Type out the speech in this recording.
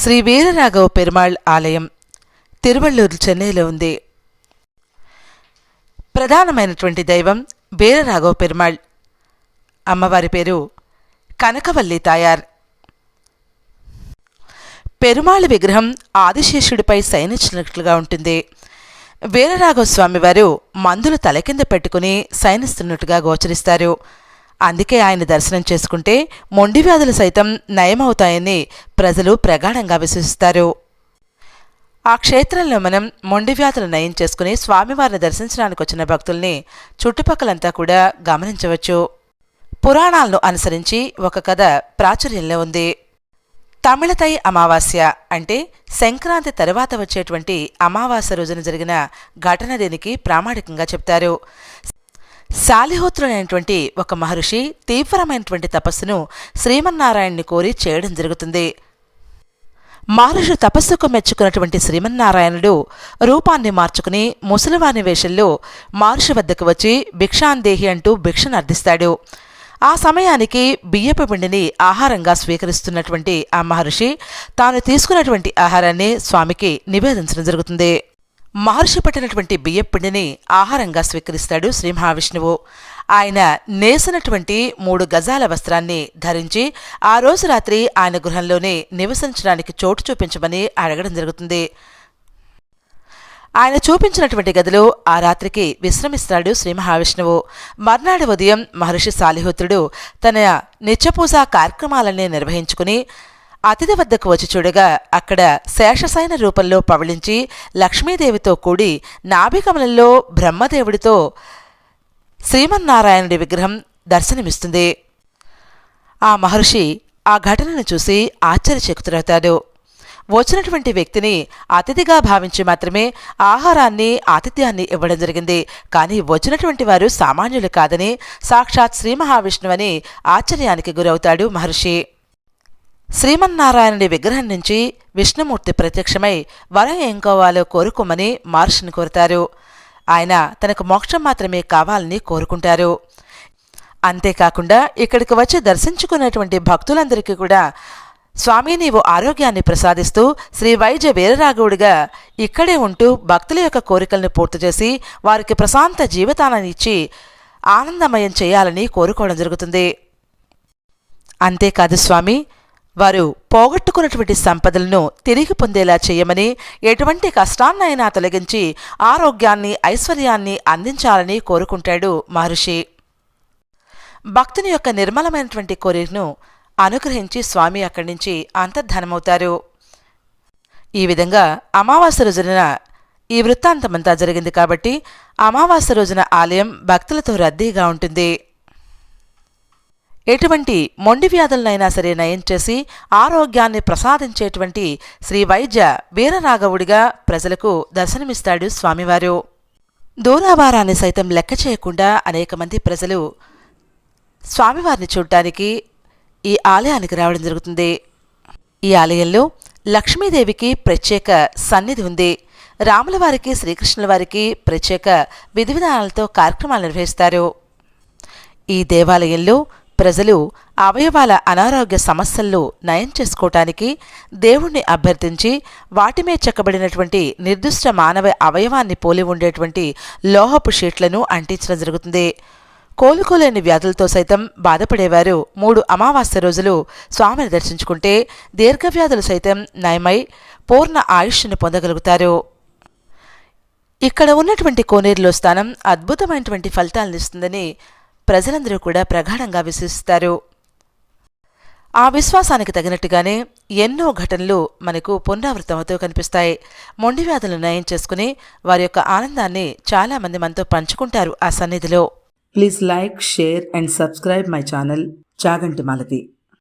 శ్రీ వీరరాఘవ పెరుమాళ్ ఆలయం తిరువళ్ళూరు, చెన్నైలో ఉంది. ప్రధానమైనటువంటి దైవం వీరరాఘవ పెరుమాళ్. అమ్మవారి పేరు కనకవల్లి తాయార్. పెరుమాళ్ విగ్రహం ఆదిశేషుడిపై శయనించినట్లుగా ఉంటుంది. వీరరాఘవ స్వామివారు మందులు తలకింద పెట్టుకుని శయనిస్తున్నట్టుగా గోచరిస్తారు. అందుకే ఆయన దర్శనం చేసుకుంటే మొండి వ్యాధులు సైతం నయమవుతాయని ప్రజలు ప్రగాఢంగా విశ్వసిస్తారు. ఆ క్షేత్రంలో మనం మొండి వ్యాధులు నయం చేసుకుని స్వామివారిని దర్శించడానికి వచ్చిన భక్తుల్ని చుట్టుపక్కలంతా కూడా గమనించవచ్చు. పురాణాలను అనుసరించి ఒక కథ ప్రాచుర్యంలో ఉంది. తమిళతై అమావాస్య అంటే సంక్రాంతి తరువాత వచ్చేటువంటి అమావాస్య రోజున జరిగిన ఘటన దీనికి ప్రామాణికంగా చెప్తారు. శాలిహోత్రుడైనటువంటి ఒక మహర్షి తీవ్రమైనటువంటి తపస్సును శ్రీమన్నారాయణ్ణి కోరి చేయడం జరుగుతుంది. మహర్షి తపస్సుకు మెచ్చుకున్నటువంటి శ్రీమన్నారాయణుడు రూపాన్ని మార్చుకుని ముసలివాని వేషంలో మహర్షి వద్దకు వచ్చి భిక్షాందేహి అంటూ భిక్షను అర్థిస్తాడు. ఆ సమయానికి బియ్యపు పిండిని ఆహారంగా స్వీకరిస్తున్నటువంటి ఆ మహర్షి తాను తీసుకున్నటువంటి ఆహారాన్ని స్వామికి నివేదించడం జరుగుతుంది. మహర్షి పట్టినటువంటి బియ్యపిండిని ఆహారంగా స్వీకరిస్తాడు శ్రీ మహావిష్ణువు. ఆయన నేసినటువంటి 3 గజాల వస్త్రాన్ని ధరించి ఆ రోజు రాత్రి ఆయన గృహంలోనే నివసించడానికి చోటు చూపించమని అడగడం జరుగుతుంది. ఆయన చూపించినటువంటి గదిలో ఆ రాత్రికి విశ్రమిస్తాడు శ్రీ మహావిష్ణువు. మర్నాడు ఉదయం మహర్షి శాలిహోత్రుడు తన నిత్యపూజా కార్యక్రమాలన్నీ నిర్వహించుకుని అతిథి వద్దకు వచ్చి చూడగా అక్కడ శేషసైన రూపంలో పవళించి లక్ష్మీదేవితో కూడి నాభికమలంలో బ్రహ్మదేవుడితో శ్రీమన్నారాయణుడి విగ్రహం దర్శనమిస్తుంది. ఆ మహర్షి ఆ ఘటనను చూసి ఆశ్చర్యచకితుడవుతాడు. వచ్చినటువంటి వ్యక్తిని అతిథిగా భావించి మాత్రమే ఆహారాన్ని ఆతిథ్యాన్ని ఇవ్వడం జరిగింది. కానీ వచ్చినటువంటి వారు సామాన్యులు కాదని సాక్షాత్ శ్రీ మహావిష్ణువని ఆశ్చర్యానికి గురవుతాడు మహర్షి. శ్రీమన్నారాయణుడి విగ్రహం నుంచి విష్ణుమూర్తి ప్రత్యక్షమై వరం ఏం కావాలో కోరుకోమని మహర్షిని కోరుతారు. ఆయన తనకు మోక్షం మాత్రమే కావాలని కోరుకుంటారు. అంతేకాకుండా ఇక్కడికి వచ్చి దర్శించుకునేటువంటి భక్తులందరికీ కూడా స్వామి నీవు ఆరోగ్యాన్ని ప్రసాదిస్తూ శ్రీ వైద్య వీరరాఘవుడిగా ఇక్కడే ఉంటూ భక్తుల యొక్క కోరికలను పూర్తి చేసి వారికి ప్రశాంత జీవితాన్ని ఇచ్చి ఆనందమయం చేయాలని కోరుకోవడం జరుగుతుంది. అంతేకాదు స్వామి, వారు పోగొట్టుకున్నటువంటి సంపదలను తిరిగి పొందేలా చేయమని, ఎటువంటి కష్టాన్నైనా తొలగించి ఆరోగ్యాన్ని ఐశ్వర్యాన్ని అందించాలని కోరుకుంటాడు మహర్షి. భక్తుని యొక్క నిర్మలమైనటువంటి కోరికను అనుగ్రహించి స్వామి అక్కడి నుంచి అంతర్ధానమవుతారు. ఈ విధంగా అమావాస్య రోజున ఈ వృత్తాంతమంతా జరిగింది కాబట్టి అమావాస్య రోజున ఆలయం భక్తులతో రద్దీగా ఉంటుంది. ఎటువంటి మొండి వ్యాధులనైనా సరే నయం చేసి ఆరోగ్యాన్ని ప్రసాదించేటువంటి శ్రీ వైద్య వీరరాఘవుడిగా ప్రజలకు దర్శనమిస్తాడు స్వామివారు. దూరాభారాన్ని సైతం లెక్క చేయకుండా అనేక మంది ప్రజలు స్వామివారిని చూడటానికి ఈ ఆలయానికి రావడం జరుగుతుంది. ఈ ఆలయంలో లక్ష్మీదేవికి ప్రత్యేక సన్నిధి ఉంది. రాములవారికి శ్రీకృష్ణులవారికి ప్రత్యేక విధి విధానాలతో కార్యక్రమాలు నిర్వహిస్తారు. ఈ దేవాలయంలో ప్రజలు అవయవాల అనారోగ్య సమస్యలను నయం చేసుకోవటానికి దేవుణ్ణి అభ్యర్థించి వాటిమే చెక్కబడినటువంటి నిర్దిష్ట మానవ అవయవాన్ని పోలి ఉండేటువంటి లోహపు షీట్లను అంటించడం జరుగుతుంది. కోలుకోలేని వ్యాధులతో సైతం బాధపడేవారు 3 అమావాస్య రోజులు స్వామిని దర్శించుకుంటే దీర్ఘవ్యాధులు సైతం నయమై పూర్ణ ఆయుష్ను పొందగలుగుతారు. ఇక్కడ ఉన్నటువంటి కోనేరులో స్థానం అద్భుతమైనటువంటి ఫలితాలనిస్తుందని ప్రజలందరూ కూడా ప్రగాఢంగా విశ్వసిస్తారు. ఆ విశ్వాసానికి తగినట్టుగానే ఎన్నో ఘటనలు మనకు పునరావృతమవుతూ కనిపిస్తాయి. మొండి వ్యాధులను నయం చేసుకుని వారి యొక్క ఆనందాన్ని చాలామంది మనతో పంచుకుంటారు ఆ సన్నిధిలో. Please like, share and subscribe my channel Chaganti Malathi.